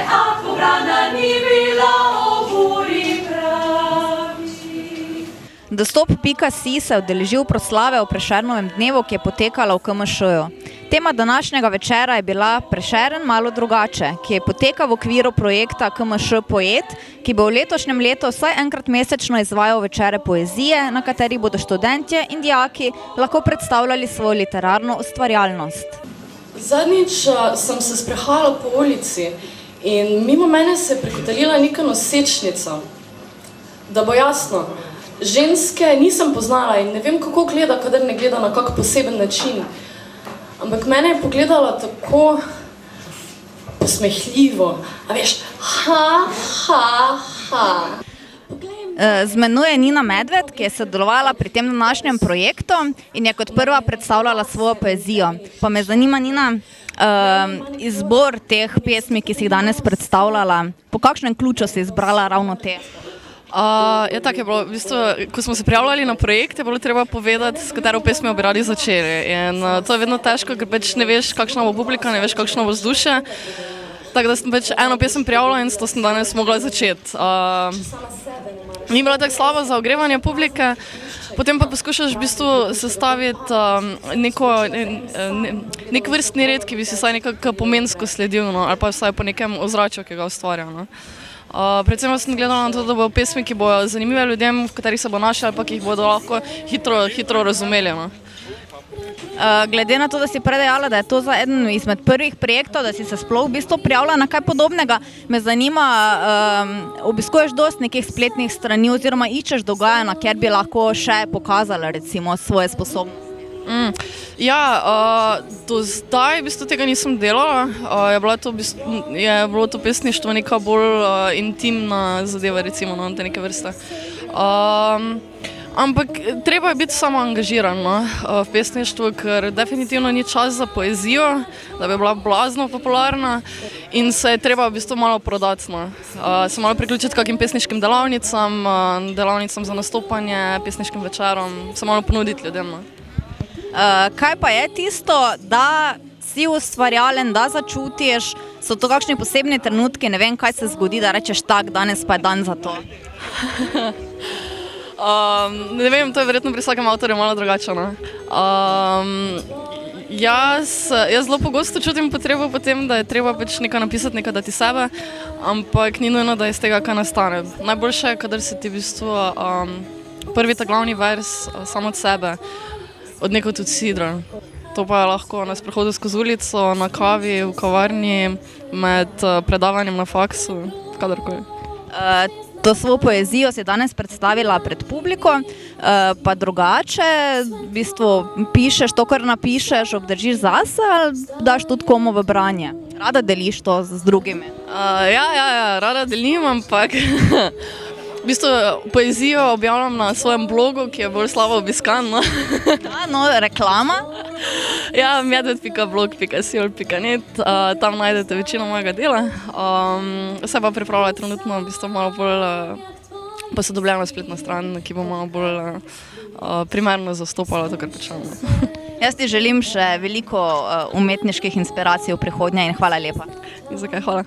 a pobrana ni bila oburi pravi. Dostop.si se je udeležil proslave o Prešernovem dnevu, ki je potekala v KMŠ-ju. Tema današnjega večera je bila Prešeren malo drugače, ki je potekal v okviru projekta KMŠ Poet, ki bo v letošnjem letu vsaj enkrat mesečno izvajal večere poezije, na katerih bodo študentje in dijaki lahko predstavljali svojo literarno ustvarjalnost. Zadnjič sem se sprehajala po ulici in mimo mene se je prekotalila neka nosečnica. Da bo jasno, ženske nisem poznala in ne vem, kako gleda, kadar ne gleda na kak poseben način. Ampak mene je pogledala tako posmehljivo. A veš, Z menoj je Nina Medved, ki je sodelovala pri tem današnjem projektu in je kot prva predstavljala svojo poezijo. Pa me zanima, Nina, izbor teh pesmi, ki si jih danes predstavljala, po kakšnem ključu si izbrala ravno te? Ja, tako je bilo. V bistvu, ko smo se prijavljali na projekt, je bilo treba povedati, s katero pesmijo bi radi začeli. In to je vedno težko, ker pač ne veš, kakšna bo publika, ne veš, kakšno bo vzdušje. Tako da sem pač eno pesem prijavila in s to sem danes mogla začeti. Ni bilo tako slabo za ogrevanje publike, potem pa poskušaš v bistvu sestaviti nek vrstni red, ki bi si vsaj nekako pomensko sledil, no, ali pa vsaj po nekem ozračju, ki ga ustvarja. No. Predvsem sem gledala na to, da bo pesmi, ki bojo zanimive ljudem, v katerih se bo našli, ali pa ki jih bodo lahko hitro razumeli. No. Glede na to, da si predajala, da je to za eden izmed prvih projektov, da si se sploh v bistvu prijavila na kaj podobnega, me zanima, obiskuješ dosti nekih spletnih strani oziroma iščeš dogajanja, kjer bi lahko še pokazala recimo svoje sposobnosti? Ja, do zdaj v bistvu tega nisem delala, je bilo to pesništvo neka bolj intimna zadeva, recimo, no, te neke vrste. Ampak treba je biti samo angažiran, no, v pesništvu, ker definitivno ni čas za poezijo, da bi bila blazno popularna in se je treba v bistvu malo prodati, no. Se malo priključiti kakim pesniškim delavnicam za nastopanje, pesniškim večerom, se malo ponuditi ljudem, no. Kaj pa je tisto, da si ustvarjalen, da začutiš, so to kakšni posebni trenutki, ne vem, kaj se zgodi, da rečeš tak, danes pa je dan za to? Ne vem, to je verjetno pri vsakem avtorju malo drugače. No. Jaz zelo pogosto čutim potrebo po tem, da je treba pač nekaj napisati, nekaj dati sebe, ampak ni nujno, da iz tega kaj nastane. Najboljše je, kadar se ti v bistvu prvi ta glavni vers samo od sebe od nekod odsidra. To pa je lahko na sprehodu skozi ulico, na kavi, v kavarni, med predavanjem na faksu, kadarkoli. To svojo poezijo si danes predstavila pred publiko, pa drugače, v bistvu pišeš to, kar napišeš, obdržiš zase ali daš tudi komu v branje? Rada deliš to z drugimi? Ja, rada delim, ampak v bistvu poezijo objavljam na svojem blogu, ki je bolj slabo obiskan. No, no reklama? Ja, medved.blog.siol.net, tam najdete večino mojega dela. Se pa pripravlja trenutno v bistvu malo bolj posodobljena spletna stran, ki bo malo bolj primerno zastopala to, kar počnemo. Jaz ti želim še veliko umetniških inspiracij v prihodnje in hvala lepa. Zakaj, hvala.